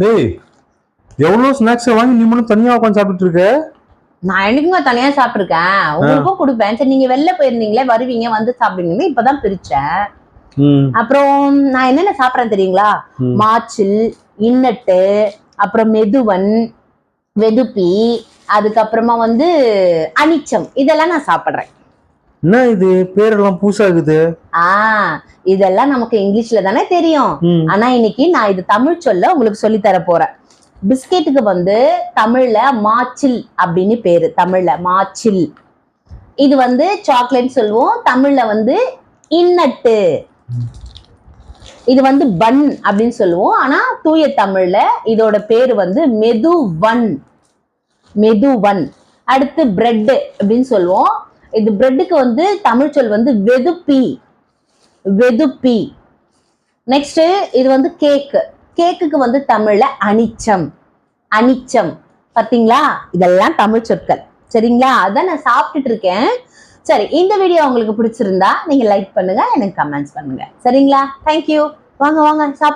டேய், எவ்வளவு ஸ்நாக்ஸ் வாங்கி நீ மட்டும் தனியா உட்காந்து சாப்பிட்டு இருக்க? நான் என்னைக்குங்க தனியா சாப்பிட்டுருக்கேன், உங்களுக்கும் கொடுப்பேன். சரி, நீங்க வெளில போயிருந்தீங்களே, வருவீங்க வந்து சாப்பிடுவீங்க, இப்பதான் பிரிச்சேன். அப்புறம் நான் என்னென்ன சாப்பிட்றேன் தெரியுங்களா? மாச்சில், இன்னட்டு, அப்புறம் மெதுவன், வெதுப்பி, அதுக்கப்புறமா வந்து அனிச்சம், இதெல்லாம் நான் சாப்பிடுறேன். என்ன இது பேரெல்லாம் புதுசாகுது? இதெல்லாம் நமக்கு இங்கிலீஷ்ல தானே தெரியும். ஆனா இன்னைக்கு நான் இது தமிழ் சொல்ல உங்களுக்கு சொல்லி தர போறேன். பிஸ்கெட்டுக்கு வந்து தமிழ்ல மாச்சில் அப்படின்னு பேரு. தமிழ்ல மாச்சில். இது வந்து சாக்லேட் சொல்லுவோம். தமிழ்ல வந்து இன்னட்டு. இது வந்து பன் அப்படின்னு சொல்லுவோம். ஆனா தூய தமிழ்ல இதோட பேரு வந்து மெதுவன். மெதுவன். அடுத்து பிரெட் அப்படின்னு சொல்லுவோம். இது பிரெட்டுக்கு வந்து தமிழ் சொல் வந்து வெதுப்பி. வெதுப்பி. நெக்ஸ்ட் இது வந்து கேக்கு. கேக்குக்கு வந்து தமிழ்ல அனிச்சம். அனிச்சம். பாத்தீங்களா? இதெல்லாம் தமிழ் சொற்கள். சரிங்களா? அதான் நான் சாப்பிட்டுட்டு இருக்கேன். சரி, இந்த வீடியோ உங்களுக்கு பிடிச்சிருந்தா நீங்க லைக் பண்ணுங்க, எனக்கு கமெண்ட்ஸ் பண்ணுங்க. சரிங்களா? தேங்க்யூ. வாங்க வாங்க சாப்பிடலாம்.